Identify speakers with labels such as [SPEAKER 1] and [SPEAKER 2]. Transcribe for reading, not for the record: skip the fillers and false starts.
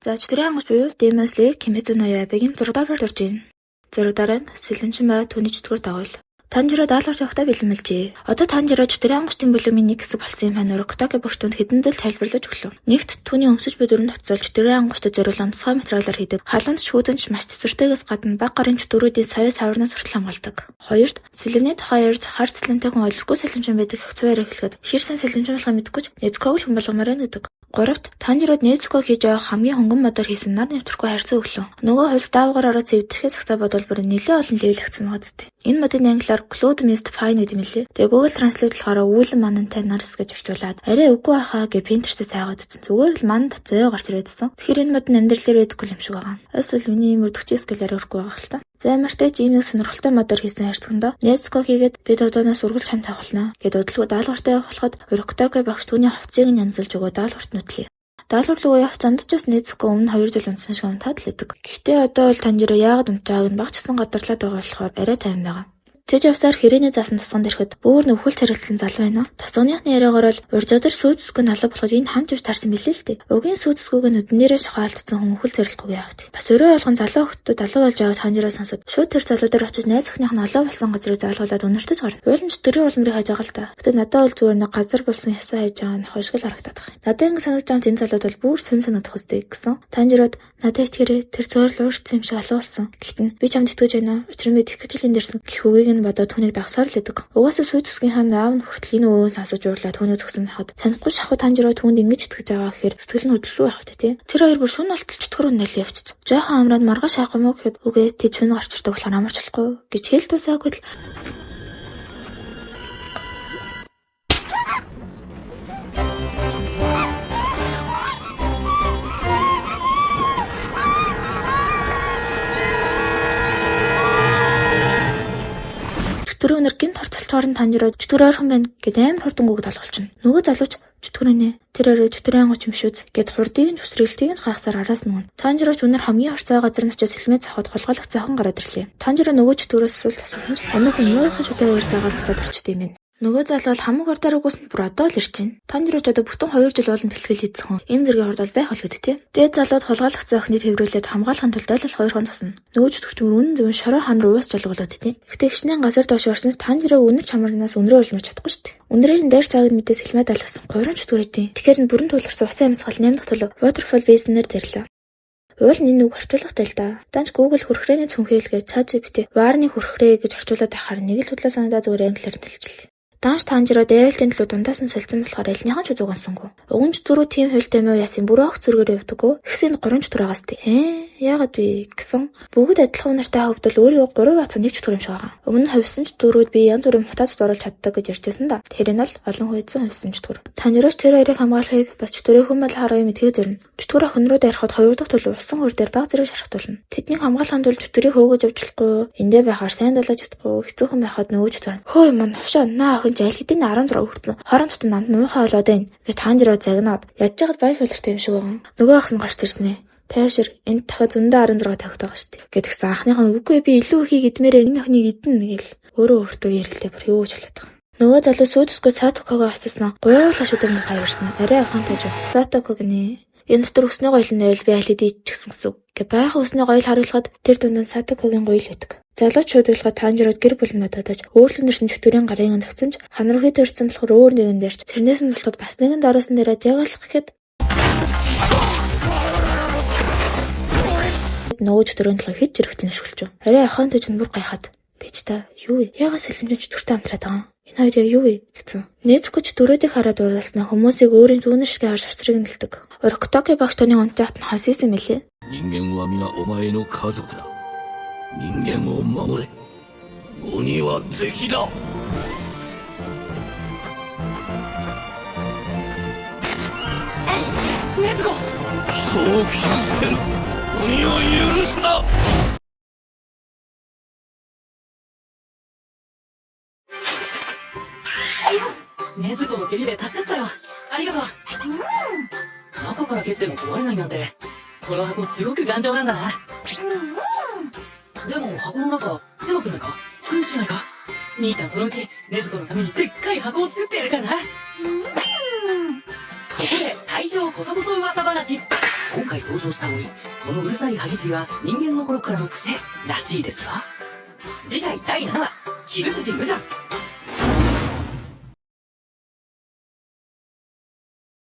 [SPEAKER 1] За 4 ангаж буюу Demon Slayer Kimetsu no Yaiba-гийн 6 дахь орж байна. 6 дараа нь сэлэмчин бай түүний чөтгөр дагуул. Танжиро даалгавар явахдаа бэлэнмэлжээ. Одоо Танжиро 4 ангачтын бүлэмийн нэг хэсэг болсон юм байна. Урагтаки богчтонд хэдэн зүйл тайлбарлаж өглөө. Нэгт түүний өмсөж буй дөрөнд тоцолж 4 ангачтад зориулсан тусгай материалаар хийдэг. Халуунд шүүдэнч маш цэцэртэйгээс гадна баг гарын чөтгөрүүдийн сая саварнаас хүртэл хамгаалдаг. Хоёрт сэлэмний тухай ярьж хар сэлэмтэй хүн ойлгохгүй сэлэмчин байдаг их цуваар эхлэхэд хэр сайн сэлэмчин болохыг мэдгүй ч Незуког л хүн болгомоор байна гэдэг. Гуравт Танжирод Незуког хийж байгаа хамгийн хөнгөн модоор хийсэн нар нэвтрэхгүй харьцан өглөө. Нөгөө хөлс даавгаар ороод зэвдэрэхээ цагтаа бодвол бүр нэлээд олон левелэгдсэн байгаа зү. Энэ модын англиар Cloud Mist Fine гэдэг юм лээ. Тэгээ Google Translate болохоор үүлэн манантай нарс гэж орчуулад арай үгүй байхаа гэ Pinterest-ээс хайгаад үзсэн. Зүгээр л манд зөө гарч ирээдсэн. Тэгэхээр энэ модын амьдралаар байдаггүй юм шиг байгаа. Эсвэл миний мөрдөгч скиллээр өрөхгүй байгаа хэл та. Займартай ч ийм нэг сонирхолтой модоор хийсэн харьцанганда Незуког хийгээд бид одооноос ургалж хамт авахлаа гэд бодлого даалгавартай явахлахад Урагтаки багш түүний хувцсыг нь янзалж өгөө даалгаварт нүтлээ. Даалгавар руу явах замд ч бас Незуког өмнө 2 жил унтсан шиг унтаад л идэг. Гэхдээ одоо бол Танжиро яагаад унтжааг нь багчсан гадарлаад байгаа болохоор арай тайван байгаа. Тэж явсаар хэрээний заасан тосгонд ирэхэд бүр нөхөл царилсан залуу байна. Тосгоныхны яриагаар л уржадар сүйдэсгүй налга болоход энэ хамт ив тарсан билээ л дээ. Угийн сүйдэсгүйг нь нүднээрээ шахаалтсан хүн нөхөл царилгүйгээ явт. Бас өрөө болгон залуу хөлтөд алуу болж аваад Танжиро сонсоод шууд тэр залуу дээр очиж найз охиных нь алуу болсон газрыг заалгуулад өнөртөж гарна. Уулын чөтгөрийн улмрыг хаж байгаа л та. Гэтэ надад бол зүгээр нэг газар болсон ясаа хайж байгаа нь хойшгол харагдаад байна. Надад ингэ санагдаж байгаа энэ залууд бол бүр сэн санагдах үстэй гэсэн. Танжирод надад итгэрээ тэр зөөрл уурчсан юм шиг алуу болсон. Гэхдээ би чамд итгэж байна. Учир нь би их жилийн дэрсэн гэх үгийг нь бодоод түүнийг дагсаар л идэг. Угаасаа сүйдэсгийнхаа аав нь хүртэл энэ өвөө сонсож уурлаа түүний зөксөн хахад танихгүй шахуу Танжиро түүнд ингэж итгэж байгаа гэхээр сэтгэл нь хөдлөлгүй байх тий. Тэр хоёр бүр шүн болтол чөтгөрөөр нэл явчих. Жаахан амраад маргааш хайх юм уу гэхэд үгүй тий шүн гарч ирдэг болохоор амарч болохгүй гэж хэл тусаагүй л Чөтгөр өнөр гинт хорцолчоор нь Танжиро чөтгөр ойрхон байна гэд амар хурдангүйг талгалчихна. Нөгөө залууч чөтгөрөнэ тэр орой чөтгөрийн ангуч юм шүүз гэд хурдыг нь хүсрэлтийг нь гайхсаар араас нүгэн. Танжироч өнөр хамгийн орцой газар нь очиж сэлмээ цахад холгоолох цаахан гараад ирлээ. Танжиро нөгөө чөтгөрөөс асуулт асуусан ч өнөөхөн муухай шүтээр ирж байгаа буцаад орчд юм байна. Нөгөө залуу бол хамаг ордоор үгүйсэнд бүр одоо л ирж байна. Танжироч одоо бүтэн 2 жил болон бэлтгэл хийсэн хүн. Энэ зэргийн хурд бол байх бол гэдэг тий. Дээд залууд холгоолох цаохны төврүүлээд хамгаалахын тулд аль 2 хон тусна. Нөгөө чөтгөрч мөр үнэн зөв шороо хан руу уус жалгуулад тий. Гэхдээ хичнээн газар доош орсноос Танжиро үнэ чамарнаас өнрөө олмож чадахгүй шүү дээ. Өнрээр нь дайр цагад мэдээ сэлмээ далгасан 3 чөтгөрөдийн. Тэгэхээр нь бүрэн тулгарсан усан амьсгал 8 дахь төлөв Waterfall Basin-ээр тэрлээ. Уул нь энэ үг орчуулгатай л да. Данч Google хөрхрээний цүнхээлгээ ChatGPT ваарны хөрхрээ гэж орчуулад байхаар нэг л худлаа санагдаад зүгээр англиар дэлжилээ. Данш Танжиро дээрэлтийн төлөө дундаас нь солилцсон болохоор альныхан ч үзүүгэнсэнгүү. Уган зүрүү тийм хуйлтай муу ясын бүр ах зүргээр явдаггүй. Тэгсийн 3 чөтгөр байгаас тээ. Яагаад вэ гэсэн. Бүгд адилхан унартай хөвдөл өөрийгөө 3 бацаа нэг чөтгөр юм шиг байгаа. Өмнө хувьсан чөтгөрүүд би янз бүрийн мутацид оруулж чаддаг гэж ярьжсэн да. Тэр нь бол олон хувьсан хувьсан чөтгөр. Танжироч тэр хоёрыг хамгаалахыг бас чөтгөрийн хүмүүс харгыг мэдхээ зөрнө. Чөтгөр ах өнрөө дайрахад 2 дахь төлөв усан хөр дээр баг зэрэг шархтуулна. Тэднийг хамгаалахын тулд чөтгөрийг хөөгөж авч болохгүй. Эндээ байхаар сайн далаж чадахгүй. Хэцүүхэн байхад нөгөө чөтгөр. Хөөе мань навшаа наа зайл хэдийн 16 хүртэл хорон дотор намд муухай болоод байна. Гэ Танжиро загнаад яаж яагаад байфолертэй юм шиг байгаа. Нөгөө ах нь гарч ирсэн ээ. Тайвшир энд дахиад зөндөө 16 тавьдаг байгаа шүү дээ. Гэдгсэн анхных нь үгүй би илүү ихийг идмээрээ энэ охиныг идэнэ гэл өөрөө өөртөө ярилээ бүр юу ч болоод байгаа. Нөгөө залуу сүйдэсгүй Сатокогоо асуусан. Гуйлаа шүдэр нь хайрсан. Арай ахын таж Сатоког нэ. Энэ дотор өсний гоёл нь ойл би алид идчихсэн гэсэн. Гэ байхаа өсний гоёл харуулхад тэр дундаа Сатокогийн гоёл байдаг. Залууч шуудуулахад Танжирод гэр бүл мододож өөрлөнөрсөн чөтгөрийн гарын тавцсан ч ханар хэд өрсөн болохоор өөр нэгэн дээрч тэрнээс нь болоход бас нэгэн дороос нь дээрээ ягалах гэхэд нөгөө чөтгөрийн толгой хэд зэрэгтэн шүлж. Арай ахын төж нь бүр гайхаад бич та юу вэ? Ягаад сэлэмж чөтгөртэй амтраад байгаа юм? Энэ хоёр яг юу вэ гэсэн. Незуког чөтгөрүүдийг хараад ууралснаа хүмүүсийг өөрийн зүүнэр шиг харж харцрыг нэлдэг. Урагтаки багш түүний унтаахт нь хасийсэн мэлээ. 人間を守れ。鬼は敵だ。禰豆子、人を傷つける鬼を許すな。禰豆子の蹴りで助かったよ。ありがとう。中から蹴っても壊れないなんて。この箱すごく頑丈なんだな。でも箱の中狭くないか？苦しくないか？兄ちゃんそのうち禰豆子のためにでっかい箱を作ってやるからな。ここで大正コソコソ噂話。
[SPEAKER 2] 今回登場した鬼、そのうるさい歯ぎしりは人間の頃からの癖らしいですよ。次回第7話、鬼物児無惨。